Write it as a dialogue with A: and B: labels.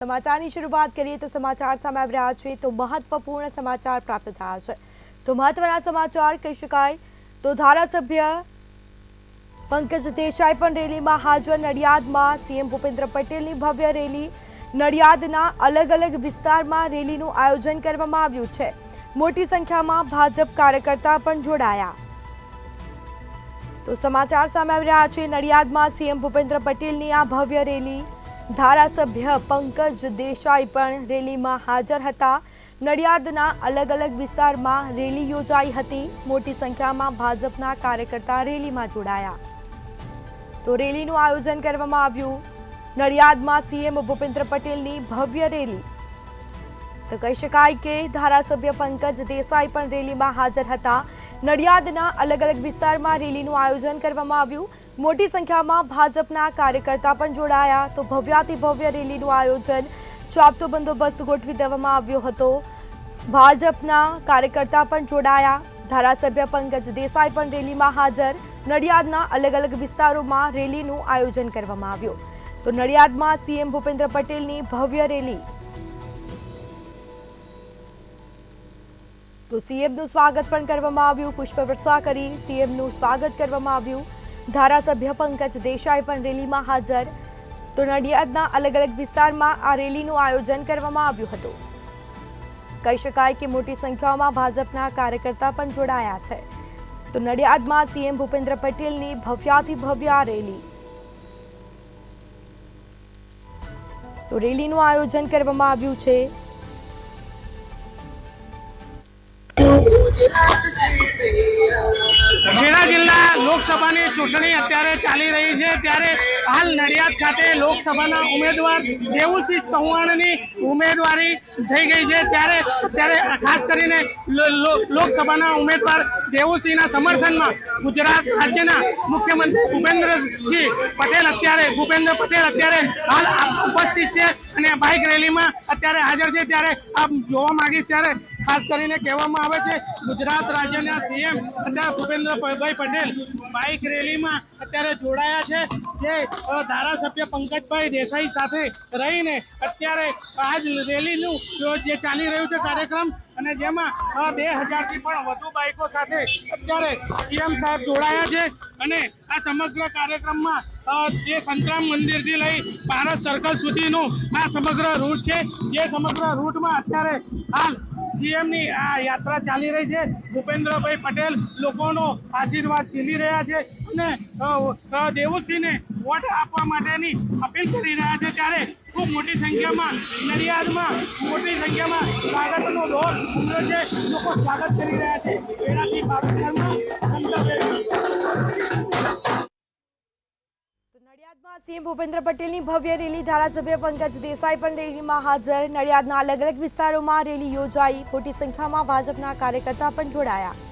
A: સમાચારની શરૂઆત કરીએ તો સમાચાર સામે આવી રહ્યા છે તો મહત્વપૂર્ણ સમાચાર પ્રાપ્ત થયા છે તો મહત્વના સમાચાર કહી શકાય તો ધારાસભ્ય પંકજ દેસાઈ પણ રેલીમાં હાજર નડિયાદમાં સીએમ ભૂપેન્દ્ર પટેલની ભવ્ય રેલી નડિયાદના અલગ અલગ વિસ્તારમાં રેલીનું આયોજન કરવામાં આવ્યું છે મોટી સંખ્યામાં ભાજપ કાર્યકર્તા પણ જોડાયા તો સમાચાર સામે આવી રહ્યા છે નડિયાદમાં સીએમ ભૂપેન્દ્ર પટેલની આ ભવ્ય રેલી ધારાસભ્ય પંકજ દેસાઈ પણ રેલીમાં હાજર હતા નડિયાદના અલગ અલગ વિસ્તારમાં રેલી યોજાઈ હતી મોટી સંખ્યામાં ભાજપના કાર્યકર્તા રેલીમાં જોડાયા તો રેલીનું આયોજન કરવામાં આવ્યું નડિયાદમાં સીએમ ભૂપેન્દ્ર પટેલની ભવ્ય રેલી તો કહી શકાય કે ધારાસભ્ય પંકજ દેસાઈ પણ રેલીમાં હાજર હતા નડિયાદના અલગ અલગ વિસ્તારમાં રેલીનું આયોજન કરવામાં આવ્યું મોટી સંખ્યામાં ભાજપના કાર્યકર્તા પણ જોડાયા તો ભવ્યાતિ ભવ્ય રેલીનું આયોજન ચાપતો બંદોબસ્ત ગોઠવી દેવામાં આવ્યો હતો ભાજપના કાર્યકર્તા પણ જોડાયા ધારાસભ્ય પંકજ દેસાઈ પણ રેલીમાં હાજર નડિયાદના અલગ અલગ વિસ્તારોમાં રેલીનું આયોજન કરવામાં આવ્યું તો નડિયાદમાં સીએમ ભૂપેન્દ્ર પટેલની ભવ્ય રેલી તો સીએમનું સ્વાગત પણ કરવામાં આવ્યું પુષ્પવર્ષા કરી સીએમનું સ્વાગત કરવામાં આવ્યું ધારાસભ્ય પંકજ દેસાઈ પણ રેલીમાં હાજર તો નડિયાદના અલગ અલગ વિસ્તારમાં આ રેલીનું આયોજન કરવામાં આવ્યું હતું કહી શકાય કે મોટી સંખ્યામાં ભાજપના કાર્યકર્તા પણ જોડાયા છે તો નડિયાદમાં સીએમ ભૂપેન્દ્ર પટેલની ભવ્યાતિ ભવ્ય રેલી તો રેલીનું આયોજન કરવામાં આવ્યું છે
B: ખેડા જિલ્લા લોકસભાની ચૂંટણી અત્યારે ચાલી રહી છે ત્યારે હાલ નડિયાદ ખાતે લોકસભાના ઉમેદવાર દેવુસિંહ ચૌહાણની ઉમેદવારી થઈ ગઈ છે ત્યારે અત્યારે ખાસ કરીને લોકસભાના ઉમેદવાર દેવુસિંહના સમર્થનમાં ગુજરાત રાજ્યના મુખ્યમંત્રી ભૂપેન્દ્ર પટેલ અત્યારે હાલ ઉપસ્થિત છે અને બાઇક રેલીમાં અત્યારે હાજર છે ત્યારે આપ જોવા માંગીશ ત્યારે ખાસ કરીને કહેવામાં આવે છે ગુજરાત રાજ્યના સીએમ અત્યારે ભૂપેન્દ્રભાઈ પટેલ બાઇક રેલીમાં અત્યારે જોડાયા છે જે ધારાસભ્ય પંકજભાઈ દેસાઈ સાથે રહીને અત્યારે આજ રેલીનું જે ચાલી રહ્યું છે કાર્યક્રમ અને જેમાં 2000થી પણ વધુ બાઇકો સાથે અત્યારે સીએમ સાહેબ જોડાયા છે અને આ સમગ્ર કાર્યક્રમમાં જે સંતરામ મંદિરથી લઈ ભારત સર્કલ સુધીનું આ સમગ્ર રૂટ છે જે સમગ્ર રૂટમાં અત્યારે હાલ સીએમની આ યાત્રા ચાલી રહી છે ભૂપેન્દ્રભાઈ પટેલ લોકોનો આશીર્વાદ ઝીલી રહ્યા છે અને દેવુસિંહને વોટ આપવા માટેની અપીલ કરી રહ્યા છે ત્યારે ખૂબ મોટી સંખ્યામાં નડિયાદમાં મોટી સંખ્યામાં સ્વાગતનો દોર ઉમટ્યો છે લોકો સ્વાગત કરી રહ્યા છે એનાથી
A: નડિયાદમાં સીએમ ભૂપેન્દ્ર પટેલની ભવ્ય રેલી ધારાસભ્ય પંકજ દેસાઈ પણ રેલીમાં હાજર નડિયાદના અલગ અલગ વિસ્તારોમાં રેલી યોજાઈ મોટી સંખ્યામાં ભાજપના કાર્યકર્તા પણ જોડાયા